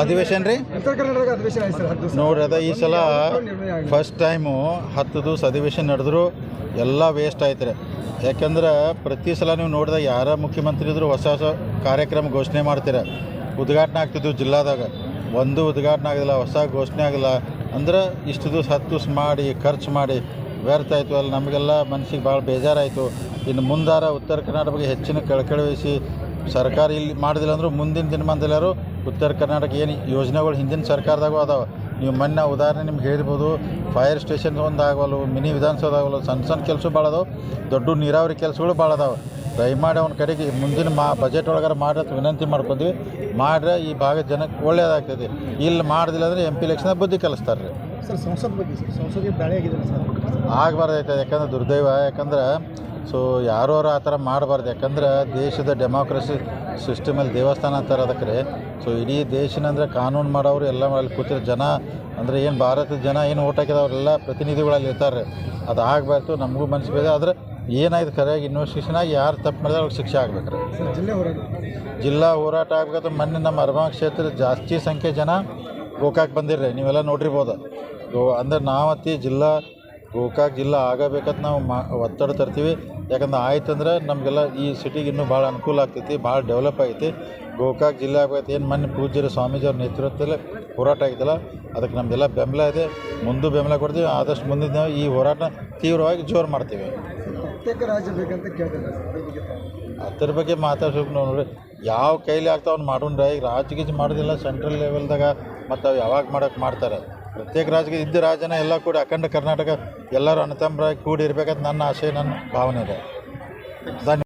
ಅಧಿವೇಶನ ರೀ ನೋಡ್ರಿ ಅದ ಈ ಸಲ ಫಸ್ಟ್ ಟೈಮು 10 ದಿವಸ ಅಧಿವೇಶನ ನಡೆದ್ರು ಎಲ್ಲ ವೇಸ್ಟ್ ಆಯ್ತು ರೀ. ಯಾಕಂದ್ರೆ ಪ್ರತಿ ಸಲ ನೀವು ನೋಡಿದಾಗ ಯಾರ ಮುಖ್ಯಮಂತ್ರಿ ಇದ್ರು ಹೊಸ ಹೊಸ ಕಾರ್ಯಕ್ರಮ ಘೋಷಣೆ ಮಾಡ್ತೀರ. ಉದ್ಘಾಟನೆ ಆಗ್ತಿದ್ವು ಜಿಲ್ಲಾದಾಗ, ಒಂದು ಉದ್ಘಾಟನೆ ಆಗಿಲ್ಲ, ಹೊಸ ಘೋಷಣೆ ಆಗಿಲ್ಲ. ಅಂದ್ರೆ ಇಷ್ಟು ದಿವಸ 10 ದಿವಸ ಮಾಡಿ ಖರ್ಚು ಮಾಡಿ ವ್ಯರ್ಥ ಆಯಿತು. ಅಲ್ಲಿ ನಮಗೆಲ್ಲ ಮನಸ್ಸಿಗೆ ಭಾಳ ಬೇಜಾರಾಯಿತು. ಇನ್ನು ಮುಂದಾರ ಉತ್ತರ ಕರ್ನಾಟಕ ಬಗ್ಗೆ ಹೆಚ್ಚಿನ ಕಳಕಳಿ ವಹಿಸಿ ಸರ್ಕಾರ ಇಲ್ಲಿ ಮಾಡೋದಿಲ್ಲ ಅಂದರೂ ಮುಂದಿನ ದಿನಮಾನದಲ್ಲಾರು ಉತ್ತರ ಕರ್ನಾಟಕ ಏನು ಯೋಜನೆಗಳು ಹಿಂದಿನ ಸರ್ಕಾರದಾಗೂ ಅದಾವೆ. ನೀವು ಮೊನ್ನೆ ಉದಾಹರಣೆ ನಿಮ್ಗೆ ಹೇಳ್ಬೋದು, ಫೈರ್ ಸ್ಟೇಷನ್ ಒಂದು ಆಗವಲ್ಲು, ಮಿನಿ ವಿಧಾನಸೌಧ ಆಗವಲ್ಲು, ಸಣ್ಣ ಕೆಲಸ ಭಾಳ ಅದಾವೆ, ದೊಡ್ಡ ನೀರಾವರಿ ಕೆಲಸಗಳು ಭಾಳ ಅದಾವೆ. ದಯಮಾಡಿ ಅವ್ನ ಕಡೆಗೆ ಮುಂದಿನ ಬಜೆಟ್ ಒಳಗಾರ ಮಾಡೋದು ವಿನಂತಿ ಮಾಡ್ಕೊಂಡ್ವಿ. ಮಾಡ್ರೆ ಈ ಭಾಗದ ಜನಕ್ಕೆ ಒಳ್ಳೇದಾಗ್ತದೆ. ಇಲ್ಲಿ ಮಾಡೋದಿಲ್ಲ ಅಂದರೆ MP ಎಲೆಕ್ಷನ್ ಬುದ್ಧಿ ಕಲಿಸ್ತಾರೆ ರೀ. ಸರ್ ಸಂಸತ್ ಬಗ್ಗೆ ಸಂಸದಿಗೆ ದಾಳಿ ಆಗಿದೆ ಸರ್, ಆಗಬಾರ್ದೈತೆ. ಯಾಕಂದ್ರೆ ದುರ್ದೈವ. ಯಾಕಂದ್ರೆ ಯಾರೋ ಆ ಥರ ಮಾಡಬಾರ್ದು. ಯಾಕಂದ್ರೆ ದೇಶದ ಡೆಮಾಕ್ರಸಿ ಸಿಸ್ಟಮಲ್ಲಿ ದೇವಸ್ಥಾನ ಅಂತಾರೆ ಅದಕ್ಕೆ. ಇಡೀ ದೇಶನಂದ್ರೆ ಕಾನೂನು ಮಾಡೋರು ಎಲ್ಲ ಅಲ್ಲಿ ಕೂತಿರೋ ಜನ ಅಂದರೆ ಏನು ಭಾರತದ ಜನ ಏನು ಓಟ್ ಹಾಕಿದವರೆಲ್ಲ ಪ್ರತಿನಿಧಿಗಳಲ್ಲಿ ಇರ್ತಾರೆ. ಅದು ಆಗಬಾರ್ದು. ನಮಗೂ ಮನಸ್ಸು ಬೇರೆ. ಆದರೆ ಏನಾಯ್ತು ಖರೆಯಾಗಿ ಇನ್ವೆಸ್ಟಿಗೇಷನ್ ಆಗಿ ಯಾರು ತಪ್ಪು ಮಾಡಿದ್ರೆ ಅವ್ರಿಗೆ ಶಿಕ್ಷೆ ಆಗ್ಬೇಕು ರೀ. ಜಿಲ್ಲಾ ಹೋರಾಟ ಆಗ್ಬೇಕಾದ್ರೆ ಮೊನ್ನೆ ನಮ್ಮ ಅರಬಾಂಗ್ ಕ್ಷೇತ್ರದ ಜಾಸ್ತಿ ಸಂಖ್ಯೆ ಜನ ಗೋಕಾಕ್ ಬಂದಿರ್ರಿ. ನೀವೆಲ್ಲ ನೋಡಿರ್ಬೋದು. ಅಂದ್ರೆ ನಾವತ್ತಿ ಗೋಕಾಕ್ ಜಿಲ್ಲಾ ಆಗಬೇಕಂತ ನಾವು ಒತ್ತಡ ತರ್ತೀವಿ. ಯಾಕಂದ್ರೆ ಆಯ್ತಂದ್ರೆ ನಮಗೆಲ್ಲ ಈ ಸಿಟಿಗೆ ಇನ್ನೂ ಭಾಳ ಅನುಕೂಲ ಆಗ್ತೈತಿ, ಭಾಳ ಡೆವಲಪ್ ಆಗೈತಿ. ಗೋಕಾಕ್ ಜಿಲ್ಲೆ ಆಗಬೇಕು. ಏನು ಮೊನ್ನೆ ಪೂಜ್ಯರು ಸ್ವಾಮೀಜಿಯವ್ರ ನೇತೃತ್ವದಲ್ಲಿ ಹೋರಾಟ ಆಗಿದ್ದಲ್ಲ, ಅದಕ್ಕೆ ನಮ್ಮದೆಲ್ಲ ಬೆಂಬಲ ಇದೆ. ಮುಂದೂ ಬೆಂಬಲ ಕೊಡ್ತೀವಿ. ಆದಷ್ಟು ಮುಂದಿನ ಈ ಹೋರಾಟ ತೀವ್ರವಾಗಿ ಜೋರು ಮಾಡ್ತೀವಿ. ಪ್ರತ್ಯೇಕ ರಾಜ್ಯ ಬೇಕಂತ ಕೇಳ್ತಿಲ್ಲ ಅದ್ರ ಬಗ್ಗೆ ಮಾತಾಡ್ಬೇಕು ನೋಡ್ರಿ. ಯಾವ ಕೈಲಿ ಆಗ್ತಾವ್ ಮಾಡೋಣ್ರಿ. ಈಗ ರಾಜಕೀಯ ಮಾಡೋದಿಲ್ಲ ಸೆಂಟ್ರಲ್ ಲೆವೆಲ್ದಾಗ, ಮತ್ತು ಅವು ಯಾವಾಗ ಮಾಡ್ತಾರೆ. ಪ್ರತ್ಯೇಕ ರಾಜ್ಯ ಇದ್ದ ರಾಜ್ಯನ ಎಲ್ಲ ಕೂಡಿ ಅಖಂಡ ಕರ್ನಾಟಕ ಎಲ್ಲರೂ ಅಣ್ಣತಮ್ಮರಾಗಿ ಕೂಡಿ ಇರಬೇಕಂತ ನನ್ನ ಆಸೆ, ನನ್ನ ಭಾವನೆ ಇದೆ. ಧನ್ಯವಾದ.